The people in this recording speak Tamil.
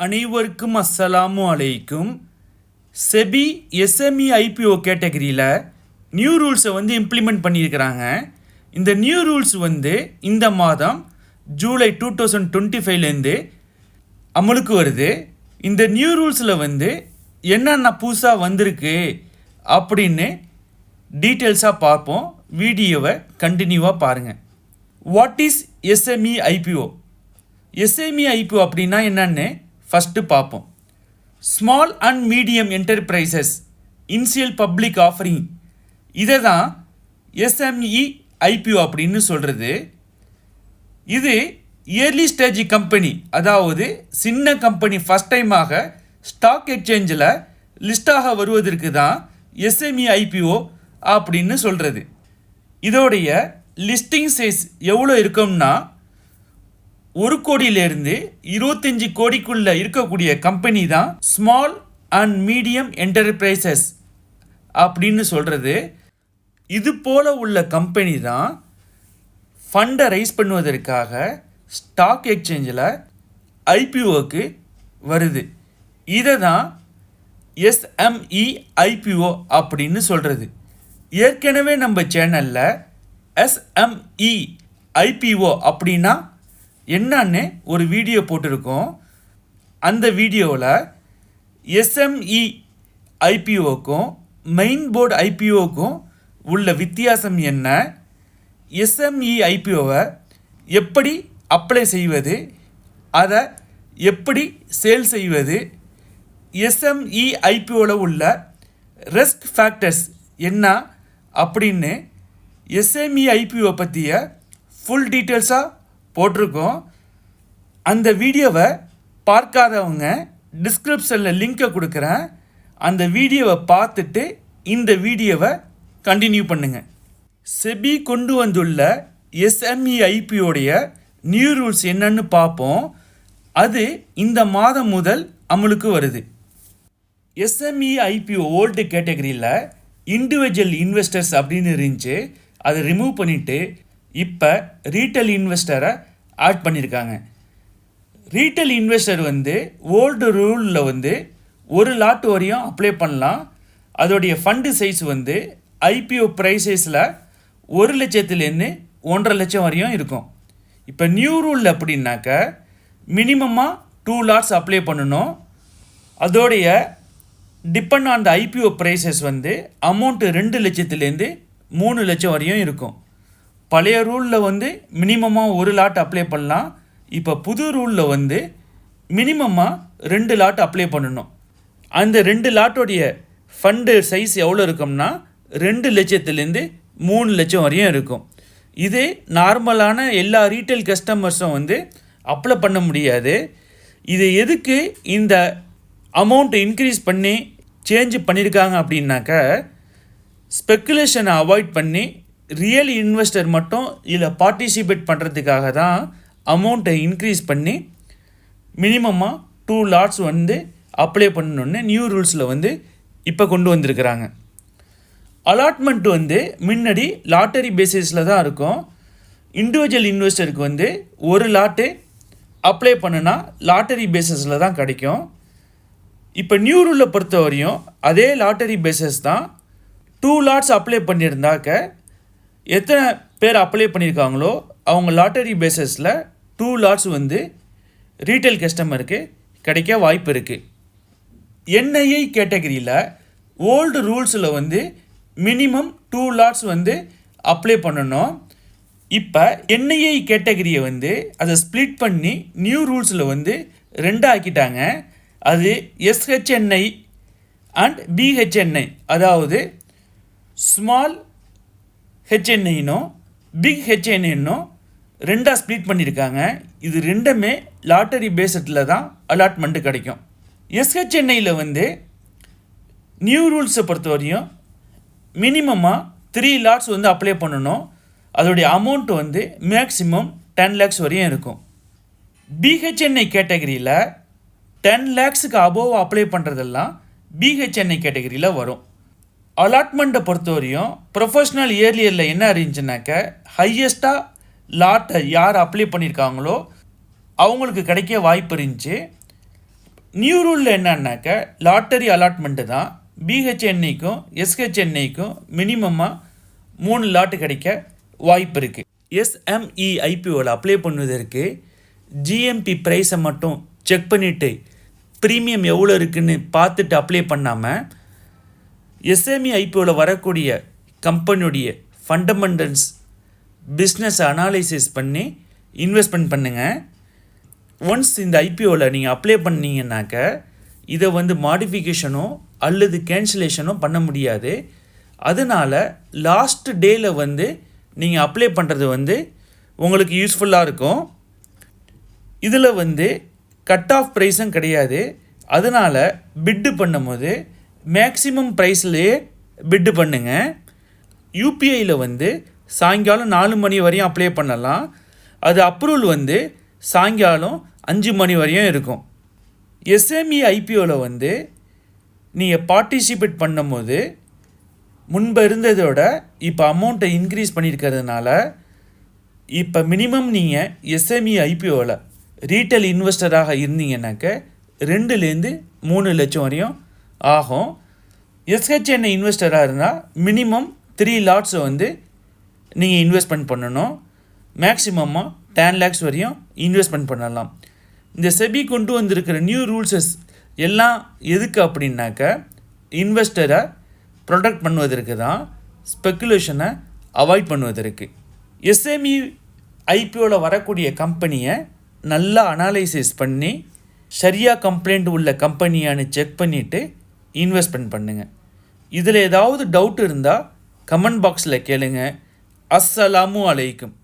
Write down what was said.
அனைவருக்கும் அஸ்ஸலாமு அலைக்கும். செபி எஸ்எம்இ ஐபிஓ கேட்டகரியில் நியூ ரூல்ஸை இம்ப்ளிமெண்ட் பண்ணியிருக்கிறாங்க. இந்த நியூ ரூல்ஸ் இந்த மாதம் ஜூலை 2025லேருந்து அமலுக்கு வருது. இந்த நியூ ரூல்ஸில் என்னென்ன புதுசாக வந்திருக்கு அப்படின்னு டீட்டெயில்ஸாக பார்ப்போம். வீடியோவை கண்டினியூவாக பாருங்கள். What is SME IPO? SME IPO அப்படின்னா என்னன்னு ஃபஸ்ட்டு பார்ப்போம். Small and medium enterprises initial public offering, இதை தான் எஸ்எம்இ ஐபிஓ அப்படின்னு சொல்கிறது. இது இயர்லி ஸ்டேஜ் கம்பெனி, அதாவது சின்ன கம்பெனி ஃபஸ்ட் டைமாக ஸ்டாக் எக்ஸ்சேஞ்சில் லிஸ்டாக வருவதற்கு தான் எஸ்எம்இ ஐபிஓ அப்படின்னு சொல்கிறது. இதோடைய லிஸ்டிங் சைஸ் எவ்வளோ இருக்கும்னா 1 கோடியிலேருந்து 25 கோடிக்குள்ளே இருக்கக்கூடிய கம்பெனி தான் ஸ்மால் அண்ட் மீடியம் என்டர்பிரைசஸ் அப்படின்னு சொல்கிறது. இது போல் உள்ள கம்பெனி தான் ஃபண்டை ரைஸ் பண்ணுவதற்காக ஸ்டாக் எக்ஸ்சேஞ்சில் ஐபிஓக்கு வருது. இதை தான் எஸ்எம்இ ஐபிஓ அப்படின்னு சொல்கிறது. ஏற்கனவே நம்ம சேனலில் எஸ்எம்இ ஐபிஓ அப்படின்னா என்னன்னு ஒரு வீடியோ போட்டிருக்கோம். அந்த வீடியோவில் எஸ்எம்இ ஐபிஓக்கும் மெயின் போர்டு ஐபிஓக்கும் உள்ள வித்தியாசம் என்ன, எஸ்எம்இ ஐபிஓவை எப்படி அப்ளை செய்வது, அதை எப்படி சேல் செய்வது, எஸ்எம்இ ஐபிஓவில் உள்ள ரிஸ்க் ஃபேக்டர்ஸ் என்ன அப்படின்னு எஸ்எம்இ ஐபிஓ பற்றிய ஃபுல் டீட்டெயில்ஸாக போட்டிருக்கோம். அந்த வீடியோவை பார்க்காதவங்க டிஸ்கிரிப்ஷனில் லிங்கை கொடுக்குறேன். அந்த வீடியோவை பார்த்துட்டு இந்த வீடியோவை கண்டினியூ பண்ணுங்கள். செபி கொண்டு வந்துள்ள எஸ்எம்இ ஐபிஓடைய நியூ ரூல்ஸ் என்னன்னு பார்ப்போம். அது இந்த மாதம் முதல் அமலுக்கு வருது. எஸ்எம்இ ஐபிஓ ஓல்டு கேட்டகரியில் இண்டிவிஜுவல் இன்வெஸ்டர்ஸ் அப்படின்னு இருந்துச்சு, அதை ரிமூவ் பண்ணிவிட்டு இப்போ ரீட்டைல் இன்வெஸ்டரை ஆட் பண்ணியிருக்காங்க. ரீட்டைல் இன்வெஸ்டர் ஓல்டு ரூலில் 1 லாட் வரையும் அப்ளை பண்ணலாம். அதோடைய ஃபண்டு சைஸ் ஐபிஓ ப்ரைஸஸில் 1 லட்சத்துலேருந்து 1.5 லட்சம் வரையும் இருக்கும். இப்போ நியூ ரூலில் அப்படின்னாக்க மினிமமாக 2 லாட்ஸ் அப்ளை பண்ணணும். அதோடைய depend on the IPO prices amount 2 லட்சத்துலேருந்து 3 லட்சம் வரையும் இருக்கும். பழைய ரூலில் மினிமமாக 1 லாட் அப்ளை பண்ணலாம். இப்போ புது ரூலில் மினிமமாக 2 லாட் அப்ளை பண்ணணும். அந்த 2 லாட்டோடைய ஃபண்டு சைஸ் எவ்வளோ இருக்கும்னா 2 லட்சத்துலேருந்து 3 லட்சம் வரையும் இருக்கும். இது நார்மலான எல்லா ரீட்டைல் கஸ்டமர்ஸும் அப்ளை பண்ண முடியாது. இது எதுக்கு இந்த அமௌண்ட்டை இன்க்ரீஸ் பண்ணி சேஞ்ச் பண்ணியிருக்காங்க அப்படின்னாக்க ஸ்பெக்குலேஷனை அவாய்ட் பண்ணி ரியல் இன்வெஸ்டர் மட்டும் இதில் பார்ட்டிசிபேட் பண்ணுறதுக்காக தான் அமௌண்ட்டை இன்க்ரீஸ் பண்ணி மினிமமாக 2 லாட்ஸ் அப்ளை பண்ணணுன்னு நியூ ரூல்ஸில் இப்போ கொண்டு வந்திருக்கிறாங்க. அலாட்மெண்ட் முன்னாடி லாட்டரி பேசிஸில் தான் இருக்கும். இண்டிவிஜுவல் இன்வெஸ்டருக்கு 1 லாட்டு அப்ளை பண்ணுனா லாட்டரி பேசிஸில் தான் கிடைக்கும். இப்போ நியூ ரூலில் பொறுத்த வரையும் அதே லாட்டரி பேசிஸ் தான். 2 லாட்ஸ் அப்ளை பண்ணியிருந்தாக்க எத்தனை பேர் அப்ளை பண்ணியிருக்காங்களோ அவங்க லாட்டரி பேசிஸில் 2 லாட்ஸ் ரீட்டைல் கஸ்டமருக்கு கிடைக்க வாய்ப்பு இருக்குது. என்ஐஐ கேட்டகரியில் ஓல்டு ரூல்ஸில் மினிமம் 2 லாட்ஸ் அப்ளை பண்ணணும். இப்போ என்ஐஐ கேட்டகரியை அதை ஸ்ப்ளிட் பண்ணி நியூ ரூல்ஸில் 2 ஆக்கிட்டாங்க. அது எஸ்ஹெச்என்ஐ அண்ட் பிஹெச்என்ஐ, அதாவது ஸ்மால் ஹெச்என்ஐனும் பிக் ஹெச்என்ஐனும் 2 ஸ்ப்ளிட் பண்ணியிருக்காங்க. இது 2மே லாட்டரி பேஸில் தான் அலாட்மெண்ட்டு கிடைக்கும். எஸ்ஹெச்என்ஐயில் நியூ ரூல்ஸை பொறுத்த வரையும் மினிமமாக 3 லாட்ஸ் அப்ளை பண்ணணும். அதோடைய அமௌண்ட்டு மேக்ஸிமம் 10 லேக்ஸ் வரையும் இருக்கும். பிஹெச்என்ஐ கேட்டகரியில் 10 லேக்ஸுக்கு அபோவ் அப்ளை பண்ணுறதெல்லாம் பிஹெச்என்ஐ கேட்டகரியில் வரும். அலாட்மெண்ட்டை பொறுத்த வரையும் ப்ரொஃபஷ்னல் இயர்லியரில் என்ன இருந்துச்சுனாக்க ஹையஸ்ட்டாக லாட்டை யார் அப்ளை பண்ணியிருக்காங்களோ அவங்களுக்கு கிடைக்க வாய்ப்பு இருந்துச்சு. நியூ ரூலில் என்னன்னாக்க லாட்டரி அலாட்மெண்ட்டு தான். பிஹெச்என்ஐக்கும் எஸ்ஹெச்என்ஐக்கும் மினிமமாக 3 லாட்டு கிடைக்க வாய்ப்பு இருக்குது. எஸ்எம்இ ஐபிஓவில் அப்ளை பண்ணுவதற்கு ஜிஎம்பி ப்ரைஸை மட்டும் செக் பண்ணிவிட்டு ப்ரீமியம் எவ்வளோ இருக்குதுன்னு பார்த்துட்டு அப்ளை பண்ணாமல் எஸ்எம்இ ஐபிஓவில் வரக்கூடிய கம்பெனியுடைய ஃபண்டமெண்டல்ஸ் பிஸ்னஸ் அனாலிசிஸ் பண்ணி இன்வெஸ்ட்மெண்ட் பண்ணுங்கள். ஒன்ஸ் இந்த ஐபிஓவில் நீங்கள் அப்ளை பண்ணீங்கன்னாக்க இதை மாடிஃபிகேஷனோ அல்லது கேன்சலேஷனோ பண்ண முடியாது. அதனால் லாஸ்ட் டேயில் நீங்கள் அப்ளை பண்ணுறது உங்களுக்கு யூஸ்ஃபுல்லாக இருக்கும். இதில் கட் ஆஃப் ப்ரைஸும் கிடையாது. அதனால் பிட்டு பண்ணும்போது மேக்ஸிமம் ப்ரைஸ்லேயே பிட்டு பண்ணுங்கள். யூபிஐயில் சாயங்காலம் 4 மணி வரையும் அப்ளை பண்ணலாம். அது அப்ரூவல் சாயங்காலம் 5 மணி வரையும் இருக்கும். எஸ்எம்இ ஐபிஓவில் நீங்கள் பார்ட்டிசிபேட் பண்ணும்போது முன்பு இருந்ததோட இப்போ அமௌண்ட்டை இன்க்ரீஸ் பண்ணியிருக்கிறதுனால இப்போ மினிமம் நீங்கள் எஸ்எம்இ ஐபிஓவில் ரீட்டைல் இன்வெஸ்டராக இருந்தீங்கன்னாக்க 2லேருந்து 3 லட்சம் வரையும் ஆகும். எஸ்ஹெச்என்ஐ இன்வெஸ்டராக இருந்தால் மினிமம் 3 லாட்ஸை நீங்கள் இன்வெஸ்ட்மெண்ட் பண்ணணும். மேக்ஸிமமாக 10 lakhs வரையும் இன்வெஸ்ட்மெண்ட் பண்ணலாம். இந்த செபி கொண்டு வந்திருக்கிற நியூ ரூல்ஸஸ் எல்லாம் எதுக்கு அப்படின்னாக்க இன்வெஸ்டரை ப்ரொடெக்ட் பண்ணுவதற்கு தான், ஸ்பெக்குலேஷனை அவாய்ட் பண்ணுவதற்கு. எஸ்எம்இ ஐபிஓவில் வரக்கூடிய கம்பெனியை நல்லா அனாலிசிஸ் பண்ணி சரியாக கம்ப்ளைண்ட் உள்ள கம்பெனியானு செக் பண்ணிவிட்டு இன்வெஸ்ட்மெண்ட் பண்ணுங்கள். இதில் ஏதாவது டவுட் இருந்தால் கமெண்ட் பாக்ஸில் கேளுங்க. அஸ்ஸலாமு அலைக்கும்.